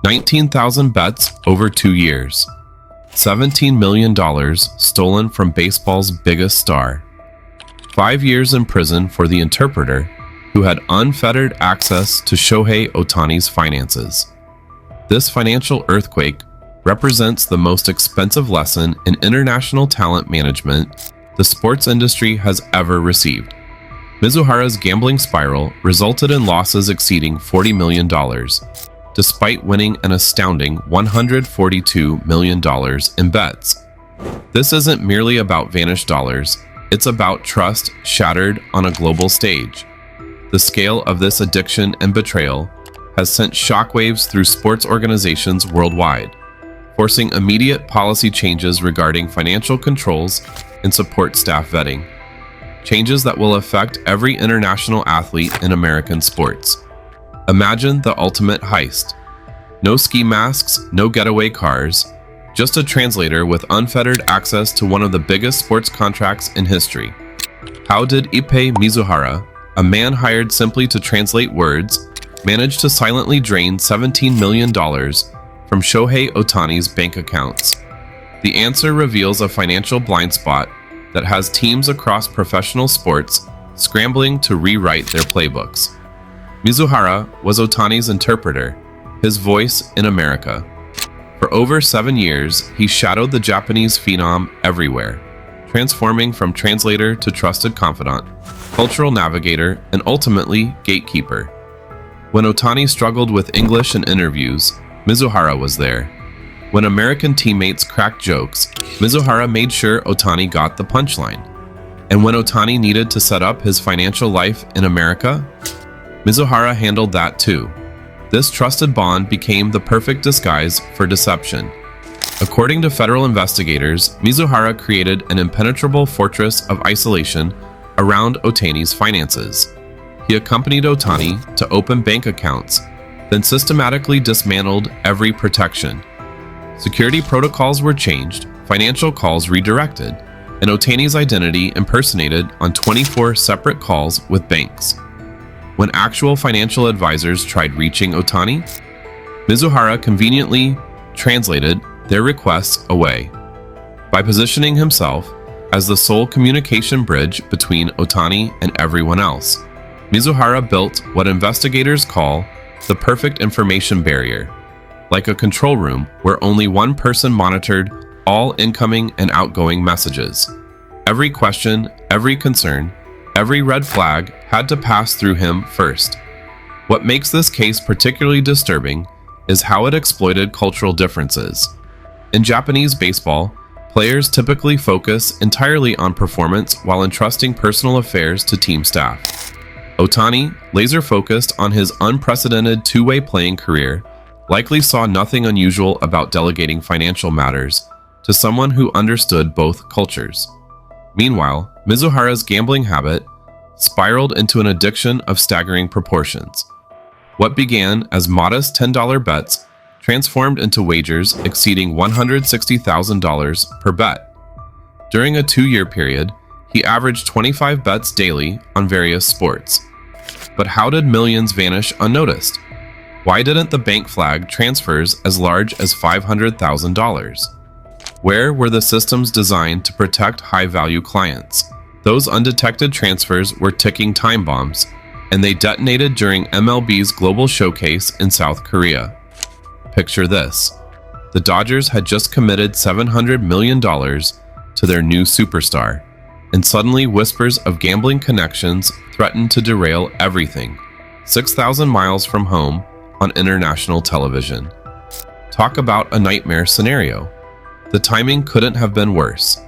19,000 bets over 2 years. $17 million stolen from baseball's biggest star. 5 years in prison for the interpreter who had unfettered access to Shohei Ohtani's finances. This financial earthquake represents the most expensive lesson in international talent management the sports industry has ever received. Mizuhara's gambling spiral resulted in losses exceeding $40 million, despite winning an astounding $142 million in bets. This isn't merely about vanished dollars, it's about trust shattered on a global stage. The scale of this addiction and betrayal has sent shockwaves through sports organizations worldwide, forcing immediate policy changes regarding financial controls and support staff vetting. Changes that will affect every international athlete in American sports. Imagine the ultimate heist. No ski masks, no getaway cars, just a translator with unfettered access to one of the biggest sports contracts in history. How did Ippei Mizuhara, a man hired simply to translate words, manage to silently drain $17 million from Shohei Ohtani's bank accounts? The answer reveals a financial blind spot that has teams across professional sports scrambling to rewrite their playbooks. Mizuhara was Ohtani's interpreter, his voice in America. For over 7 years, he shadowed the Japanese phenom everywhere, transforming from translator to trusted confidant, cultural navigator, and ultimately gatekeeper. When Ohtani struggled with English in interviews, Mizuhara was there. When American teammates cracked jokes, Mizuhara made sure Ohtani got the punchline. And when Ohtani needed to set up his financial life in America, Mizuhara handled that too. This trusted bond became the perfect disguise for deception. According to federal investigators, Mizuhara created an impenetrable fortress of isolation around Ohtani's finances. He accompanied Ohtani to open bank accounts, then systematically dismantled every protection. Security protocols were changed, financial calls redirected, and Ohtani's identity impersonated on 24 separate calls with banks. When actual financial advisors tried reaching Ohtani, Mizuhara conveniently translated their requests away. By positioning himself as the sole communication bridge between Ohtani and everyone else, Mizuhara built what investigators call the perfect information barrier, like a control room where only one person monitored all incoming and outgoing messages. Every question, every concern, every red flag had to pass through him first. What makes this case particularly disturbing is how it exploited cultural differences. In Japanese baseball, players typically focus entirely on performance while entrusting personal affairs to team staff. Ohtani, laser-focused on his unprecedented two-way playing career, likely saw nothing unusual about delegating financial matters to someone who understood both cultures. Meanwhile, Mizuhara's gambling habit spiraled into an addiction of staggering proportions. What began as modest $10 bets transformed into wagers exceeding $160,000 per bet. During a 2-year period, he averaged 25 bets daily on various sports. But how did millions vanish unnoticed? Why didn't the bank flag transfers as large as $500,000? Where were the systems designed to protect high-value clients? Those undetected transfers were ticking time bombs, and they detonated during MLB's Global Showcase in South Korea. Picture this. The Dodgers had just committed $700 million to their new superstar, and suddenly whispers of gambling connections threatened to derail everything. 6,000 miles from home, on international television. Talk about a nightmare scenario. The timing couldn't have been worse.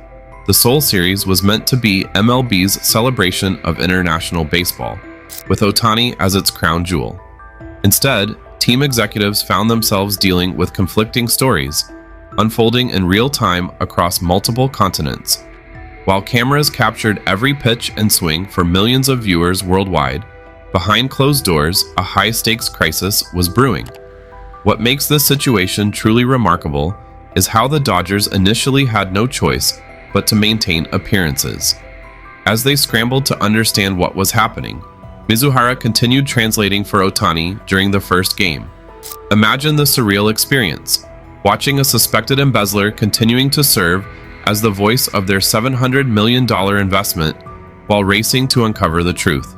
The Seoul series was meant to be MLB's celebration of international baseball, with Ohtani as its crown jewel. Instead, team executives found themselves dealing with conflicting stories, unfolding in real time across multiple continents. While cameras captured every pitch and swing for millions of viewers worldwide, behind closed doors, a high-stakes crisis was brewing. What makes this situation truly remarkable is how the Dodgers initially had no choice but to maintain appearances. As they scrambled to understand what was happening, Mizuhara continued translating for Ohtani during the first game, Imagine the surreal experience, watching a suspected embezzler continuing to serve as the voice of their $700 million investment while racing to uncover the truth.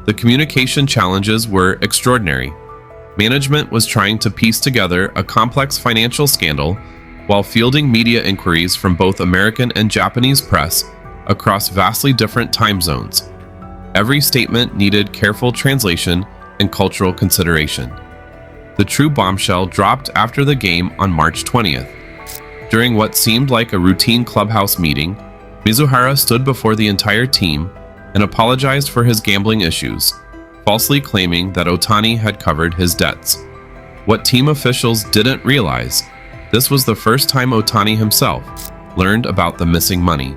The communication challenges were extraordinary. Management was trying to piece together a complex financial scandal while fielding media inquiries from both American and Japanese press across vastly different time zones. Every statement needed careful translation and cultural consideration. The true bombshell dropped after the game on March 20th. During what seemed like a routine clubhouse meeting, Mizuhara stood before the entire team and apologized for his gambling issues, falsely claiming that Ohtani had covered his debts. What team officials didn't realize, this was the first time Ohtani himself learned about the missing money,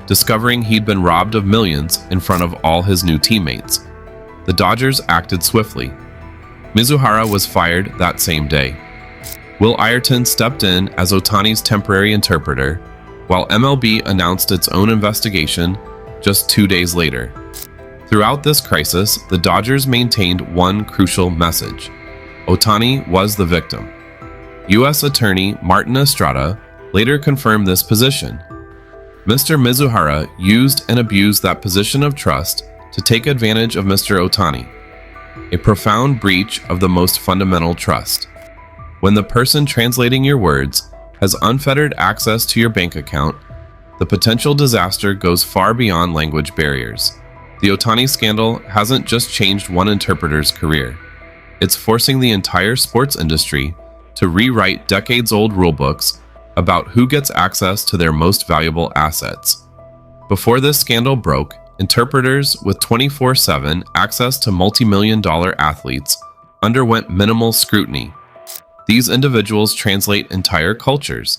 discovering he'd been robbed of millions in front of all his new teammates. The Dodgers acted swiftly. Mizuhara was fired that same day. Will Ayrton stepped in as Ohtani's temporary interpreter, while MLB announced its own investigation just 2 days later. Throughout this crisis, the Dodgers maintained one crucial message: Ohtani was the victim. U.S. Attorney Martin Estrada later confirmed this position. Mr. Mizuhara used and abused that position of trust to take advantage of Mr. Ohtani, a profound breach of the most fundamental trust. When the person translating your words has unfettered access to your bank account, the potential disaster goes far beyond language barriers. The Ohtani scandal hasn't just changed one interpreter's career. It's forcing the entire sports industry to rewrite decades-old rulebooks about who gets access to their most valuable assets. Before this scandal broke, interpreters with 24/7 access to multi-million-dollar athletes underwent minimal scrutiny. These individuals translate entire cultures.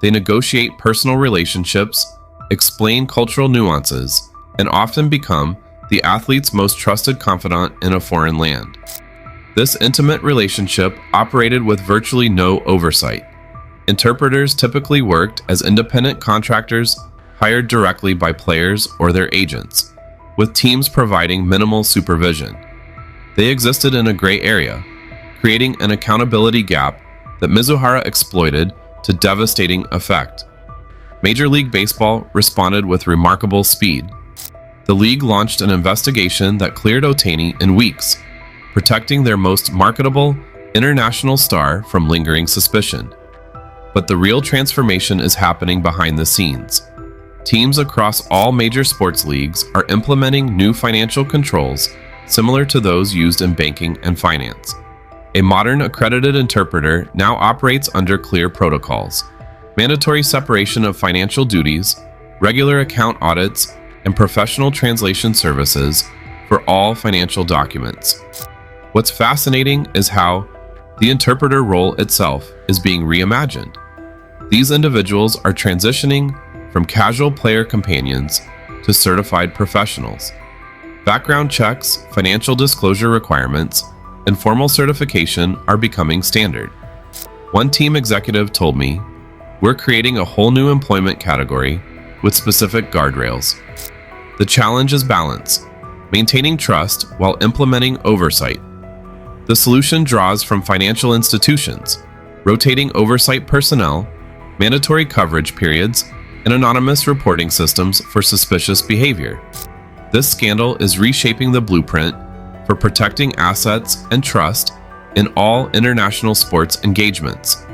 They negotiate personal relationships, explain cultural nuances, and often become the athlete's most trusted confidant in a foreign land. This intimate relationship operated with virtually no oversight. Interpreters typically worked as independent contractors hired directly by players or their agents, with teams providing minimal supervision. They existed in a gray area, creating an accountability gap that Mizuhara exploited to devastating effect. Major League Baseball responded with remarkable speed. The league launched an investigation that cleared Ohtani in weeks, protecting their most marketable international star from lingering suspicion. But the real transformation is happening behind the scenes. Teams across all major sports leagues are implementing new financial controls similar to those used in banking and finance. A modern accredited interpreter now operates under clear protocols: mandatory separation of financial duties, regular account audits, and professional translation services for all financial documents. What's fascinating is how the interpreter role itself is being reimagined. These individuals are transitioning from casual player companions to certified professionals. Background checks, financial disclosure requirements, and formal certification are becoming standard. One team executive told me, "We're creating a whole new employment category with specific guardrails." The challenge is balance, maintaining trust while implementing oversight. The solution draws from financial institutions, rotating oversight personnel, mandatory coverage periods, and anonymous reporting systems for suspicious behavior. This scandal is reshaping the blueprint for protecting assets and trust in all international sports engagements.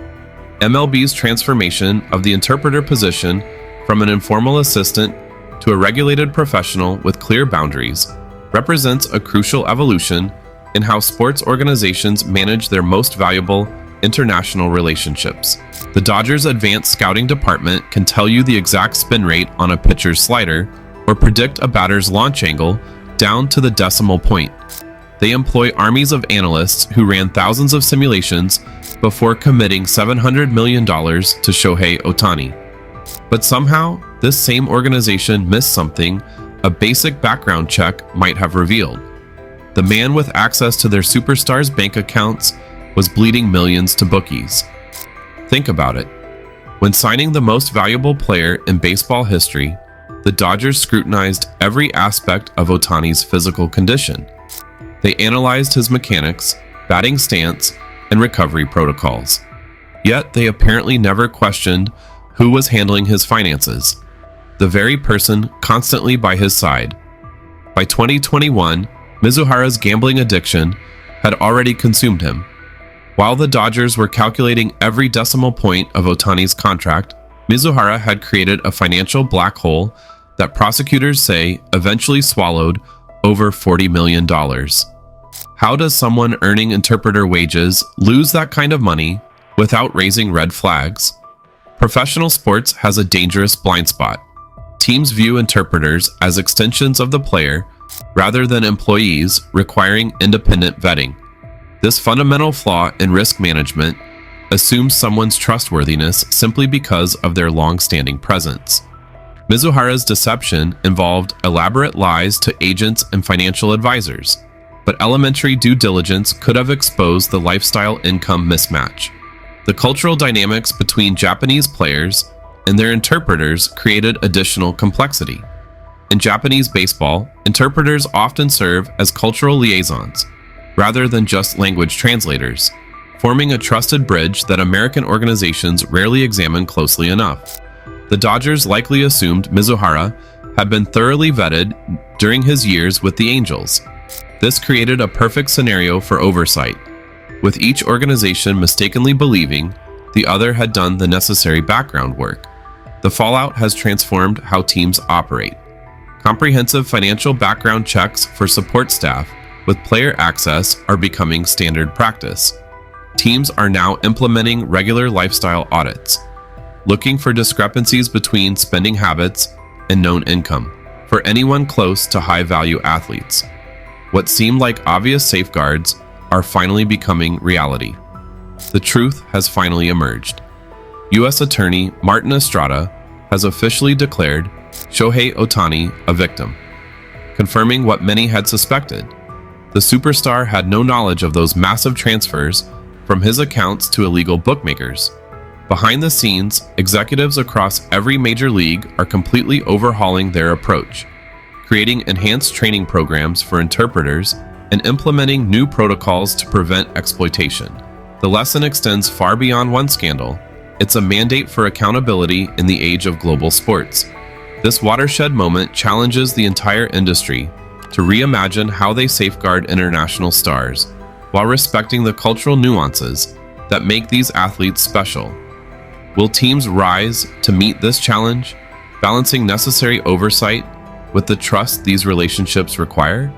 MLB's transformation of the interpreter position from an informal assistant to a regulated professional with clear boundaries represents a crucial evolution in how sports organizations manage their most valuable international relationships. The Dodgers' advanced scouting department can tell you the exact spin rate on a pitcher's slider or predict a batter's launch angle down to the decimal point. They employ armies of analysts who ran thousands of simulations before committing $700 million to Shohei Ohtani. But somehow, this same organization missed something a basic background check might have revealed. The man with access to their superstars' bank accounts was bleeding millions to bookies. Think about it. When signing the most valuable player in baseball history, the Dodgers scrutinized every aspect of Ohtani's physical condition. They analyzed his mechanics, batting stance, and recovery protocols. Yet they apparently never questioned who was handling his finances, the very person constantly by his side. By 2021, Mizuhara's gambling addiction had already consumed him. While the Dodgers were calculating every decimal point of Ohtani's contract, Mizuhara had created a financial black hole that prosecutors say eventually swallowed over $40 million. How does someone earning interpreter wages lose that kind of money without raising red flags? Professional sports has a dangerous blind spot. Teams view interpreters as extensions of the player rather than employees requiring independent vetting. This fundamental flaw in risk management assumes someone's trustworthiness simply because of their long-standing presence. Mizuhara's deception involved elaborate lies to agents and financial advisors, but elementary due diligence could have exposed the lifestyle-income mismatch. The cultural dynamics between Japanese players and their interpreters created additional complexity. In Japanese baseball, interpreters often serve as cultural liaisons, rather than just language translators, forming a trusted bridge that American organizations rarely examine closely enough. The Dodgers likely assumed Mizuhara had been thoroughly vetted during his years with the Angels. This created a perfect scenario for oversight, with each organization mistakenly believing the other had done the necessary background work. The fallout has transformed how teams operate. Comprehensive financial background checks for support staff with player access are becoming standard practice. Teams are now implementing regular lifestyle audits, looking for discrepancies between spending habits and known income for anyone close to high-value athletes. What seemed like obvious safeguards are finally becoming reality. The truth has finally emerged. U.S. Attorney Martin Estrada has officially declared Shohei Ohtani a victim, confirming what many had suspected. The superstar had no knowledge of those massive transfers from his accounts to illegal bookmakers. Behind the scenes, executives across every major league are completely overhauling their approach, creating enhanced training programs for interpreters and implementing new protocols to prevent exploitation. The lesson extends far beyond one scandal. It's a mandate for accountability in the age of global sports. This watershed moment challenges the entire industry to reimagine how they safeguard international stars while respecting the cultural nuances that make these athletes special. Will teams rise to meet this challenge, balancing necessary oversight with the trust these relationships require?